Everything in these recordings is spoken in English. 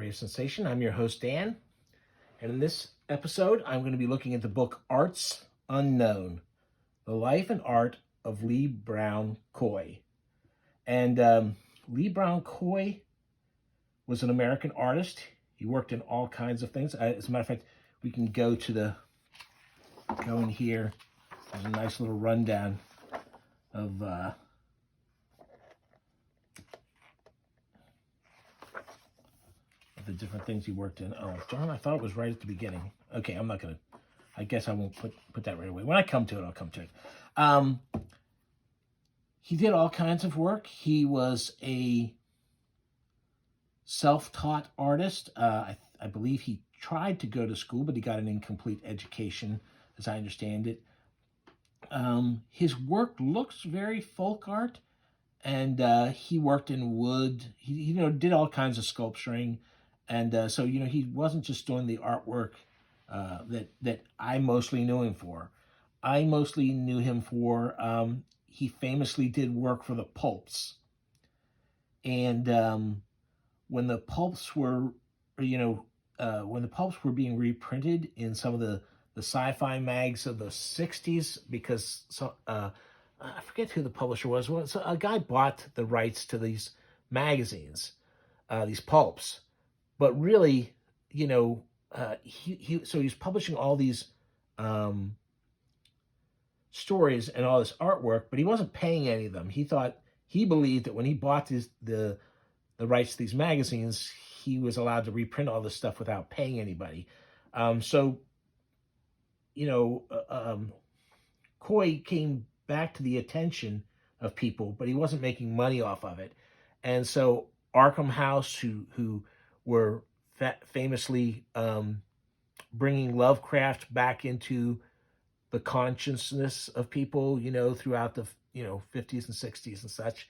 Radio Sensation. I'm your host, Dan. And in this episode, I'm going to be looking at the book Arts Unknown, The Life and Art of Lee Brown Coye. And Lee Brown Coye was an American artist. He worked in all kinds of things. As a matter of fact, we can go in here. There's a nice little rundown of the different things he worked in. Oh, darn, I thought it was right at the beginning. Okay, I'm not going to, I guess I won't put that right away. When I come to it, I'll come to it. He did all kinds of work. He was a self-taught artist. I believe he tried to go to school, but he got an incomplete education, as I understand it. His work looks very folk art, and he worked in wood. He did all kinds of sculpturing. And so, he wasn't just doing the artwork that I mostly knew him for. I mostly knew him for, he famously did work for the pulps. And when the pulps were, when the pulps were being reprinted in some of the sci-fi mags of the 60s, because I forget who the publisher was. Well, so a guy bought the rights to these magazines, these pulps. But really, so he's publishing all these stories and all this artwork, but he wasn't paying any of them. He believed that when he bought the rights to these magazines, he was allowed to reprint all this stuff without paying anybody. Coye came back to the attention of people, but he wasn't making money off of it. And so Arkham House, who were famously bringing Lovecraft back into the consciousness of people, throughout the 50s and 60s and such,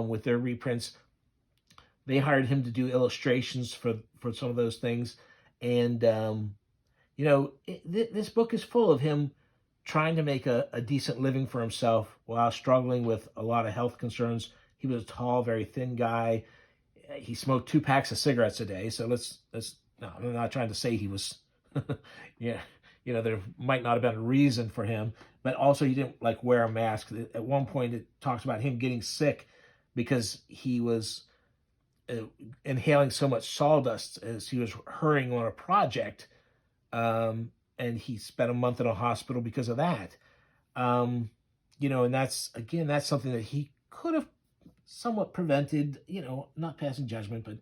with their reprints. They hired him to do illustrations for some of those things. And, this book is full of him trying to make a decent living for himself while struggling with a lot of health concerns. He was a tall, very thin guy. He smoked 2 packs of cigarettes a day. So no, I'm not trying to say he was, there might not have been a reason for him, but also he didn't wear a mask. At one point it talks about him getting sick because he was inhaling so much sawdust as he was hurrying on a project. And he spent a month in a hospital because of that. And that's something that he could have somewhat prevented, not passing judgment, but,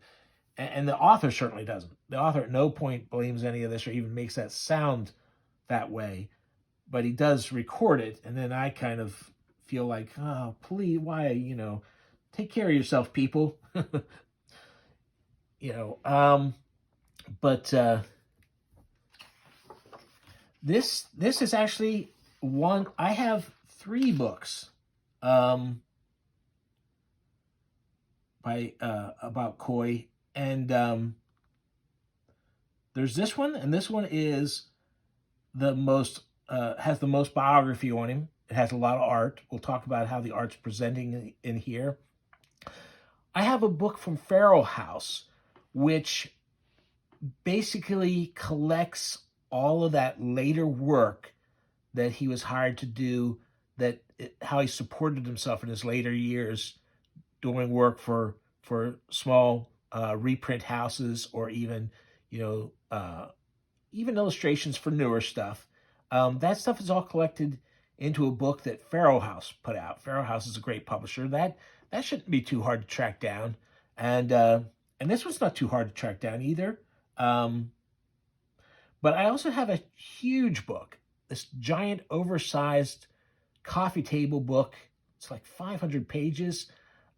and the author certainly doesn't. The author at no point blames any of this or even makes that sound that way, but he does record it. And then I kind of feel like, oh, please, why, take care of yourself, people. This is actually one, I have 3 books, about Coye, and there's this one, and this one is the most has the most biography on him. It has a lot of art. We'll talk about how the art's presenting in here. I have a book from Feral House, which basically collects all of that later work that he was hired to do, how he supported himself in his later years, doing work for small reprint houses, or even even illustrations for newer stuff. That stuff is all collected into a book that Feral House put out. Feral House is a great publisher. That shouldn't be too hard to track down, and this one's not too hard to track down either. But I also have a huge book, this giant, oversized coffee table book. It's like 500 pages.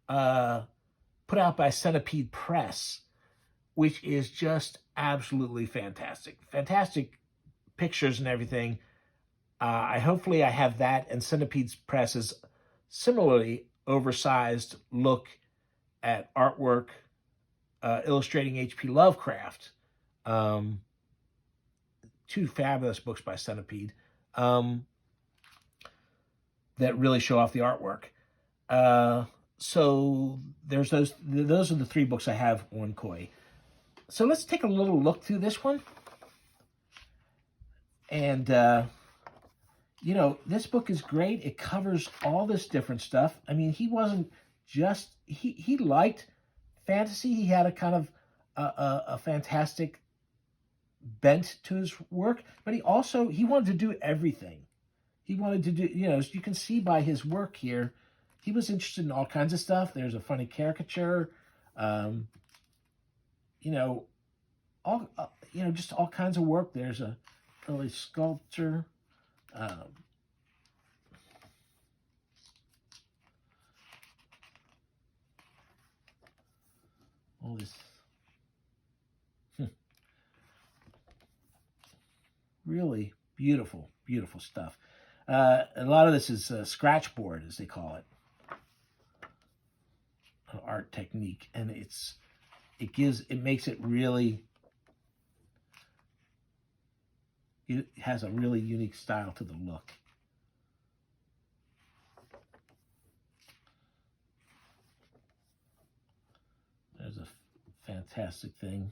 Put out by Centipede Press, which is just absolutely fantastic. Fantastic pictures and everything. Hopefully I have that, and Centipede's Press's similarly oversized look at artwork illustrating H P Lovecraft. 2 fabulous books by Centipede that really show off the artwork. So there's those are the 3 books I have on Coye. So let's take a little look through this one. And, you know, this book is great. It covers all this different stuff. I mean, he wasn't just, he liked fantasy. He had a kind of a fantastic bent to his work, but he wanted to do everything. He wanted to do, you know, as you can see by his work here, he was interested in all kinds of stuff. There's a funny caricature, you know, you know, just all kinds of work. There's a early sculpture. All this really beautiful, beautiful stuff. A lot of this is scratch board, as they call it, an art technique, and it makes it really. It has a really unique style to the look. There's a fantastic thing.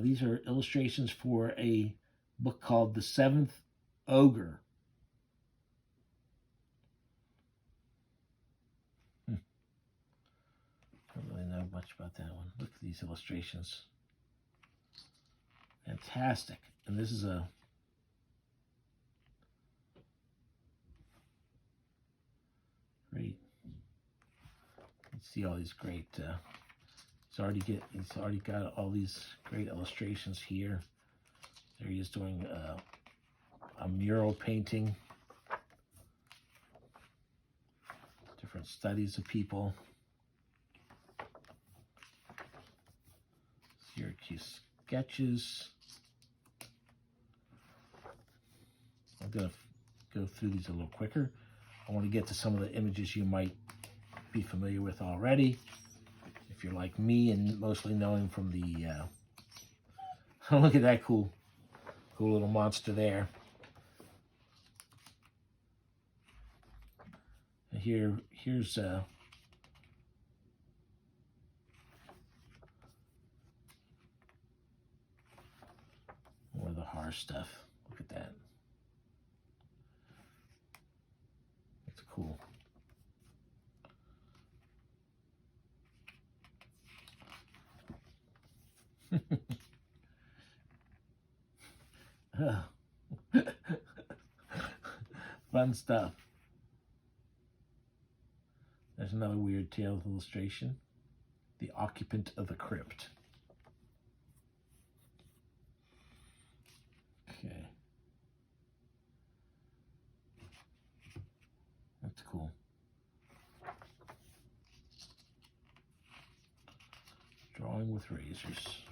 These are illustrations for a book called The Seventh Ogre. I don't really know much about that one. Look at these illustrations. Fantastic. And this is a great, you see all these great, he's already got all these great illustrations here. There he is doing a mural painting. Different studies of people. Syracuse sketches. I'm going to go through these a little quicker. I want to get to some of the images you might be familiar with already. If you're like me and mostly knowing from the, look at that cool little monster there. And here's more of the horror stuff. Look at that. That's cool. Fun stuff. There's another weird tale illustration. The Occupant of the Crypt. Okay. That's cool. Drawing with razors.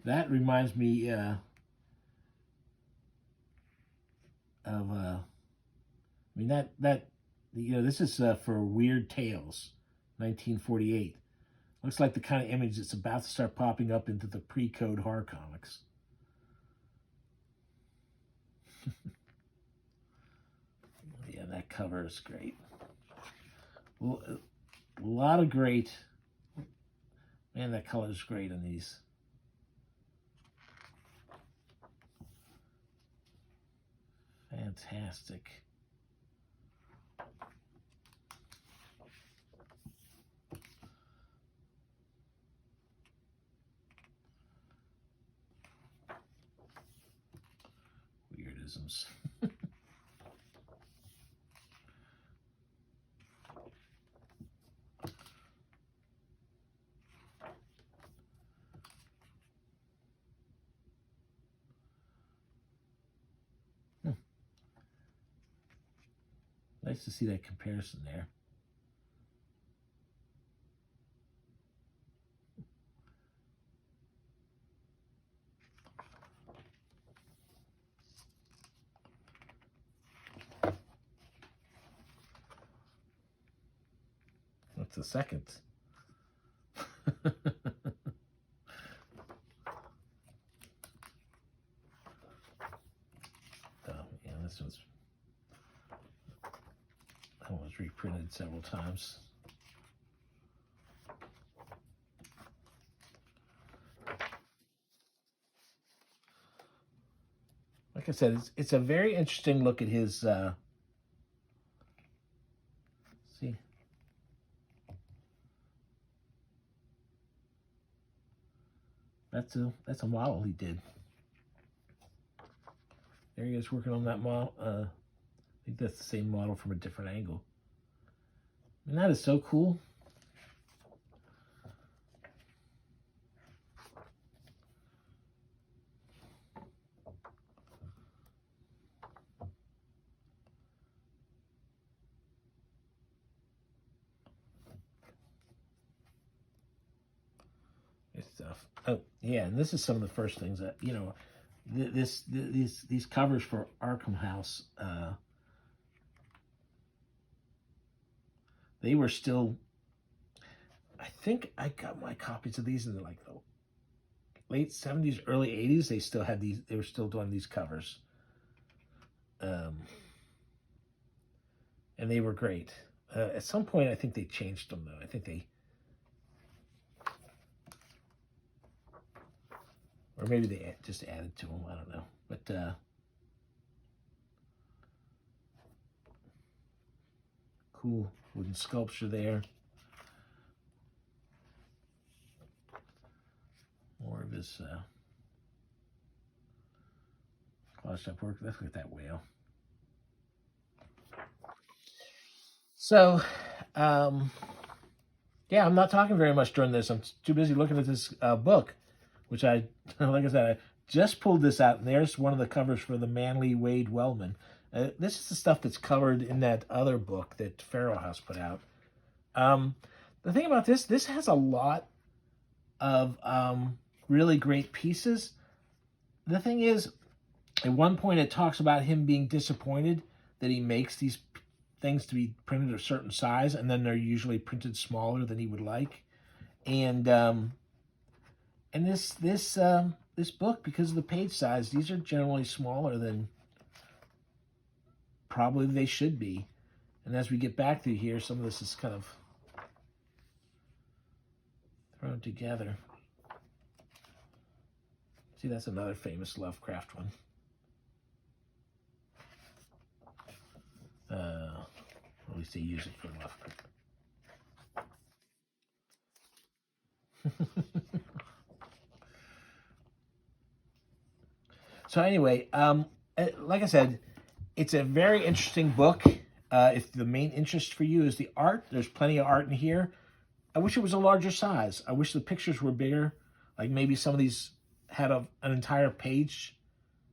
That reminds me of, I mean, that you know, this is for Weird Tales, 1948. Looks like the kind of image that's about to start popping up into the pre-code horror comics. Yeah, that cover is great. Well, a lot of great, man, that color is great on these. Fantastic. Weirdisms. Nice to see that comparison there. What's the second? this one's that was reprinted several times. Like I said, it's a very interesting look at his. See, that's a model he did. There he is working on that model. I think that's the same model from a different angle. And that is so cool. Stuff. Oh yeah, and this is some of the first things that, you know, these covers for Arkham House. They were still. I think I got my copies of these in like the late '70s, early '80s. They still had these. They were still doing these covers, and they were great. At some point, I think they changed them though. I think they. Or maybe they just added to them. I don't know. But cool wooden sculpture there. More of his closed up work. Let's look at that whale. So, yeah, I'm not talking very much during this. I'm too busy looking at this book, which I, like I said, I just pulled this out, and there's one of the covers for the Manly Wade Wellman. This is the stuff that's covered in that other book that Farrow House put out. The thing about this has a lot of really great pieces. The thing is, at one point it talks about him being disappointed that he makes these things to be printed a certain size, and then they're usually printed smaller than he would like. And this book, because of the page size, these are generally smaller than probably they should be. And as we get back through here, some of this is kind of thrown together. See, that's another famous Lovecraft one. At least they use it for Lovecraft. So anyway, like I said, it's a very interesting book. If the main interest for you is the art, there's plenty of art in here. I wish it was a larger size. I wish the pictures were bigger. Like maybe some of these had an entire page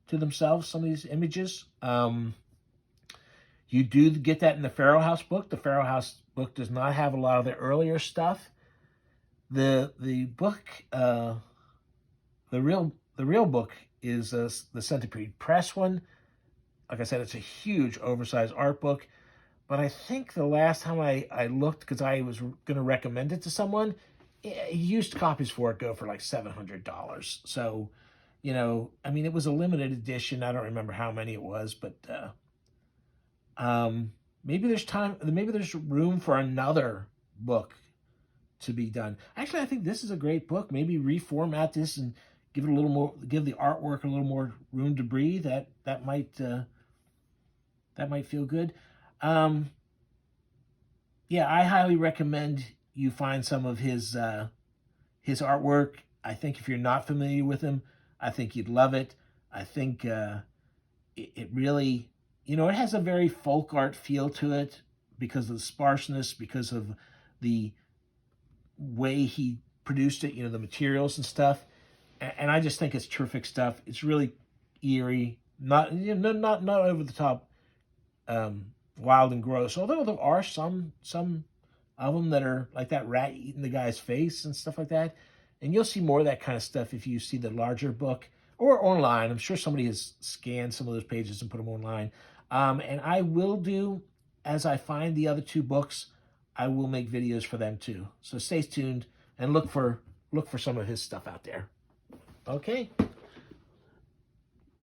to themselves, some of these images. You do get that in the Farrow House book. The Farrow House book does not have a lot of the earlier stuff. The book, the real book is the Centipede Press one. Like I said, it's a huge oversized art book. But I think the last time I looked, because I was going to recommend it to someone, used copies for it go for like $700. So, you know, I mean, it was a limited edition. I don't remember how many it was, but maybe there's room for another book to be done. Actually, I think this is a great book. Maybe reformat this and give it a little more, give the artwork a little more room to breathe. That might feel good. Yeah, I highly recommend you find some of his artwork. I think if you're not familiar with him, I think you'd love it. I think it really, you know, it has a very folk art feel to it because of the sparseness, because of the way he produced it, you know, the materials and stuff. And I just think it's terrific stuff. It's really eerie, not over the top, wild and gross. Although there are some of them that are like that rat eating the guy's face and stuff like that. And you'll see more of that kind of stuff if you see the larger book or online. I'm sure somebody has scanned some of those pages and put them online. And I will do, as I find the other two books, I will make videos for them too. So stay tuned and look for some of his stuff out there. Okay.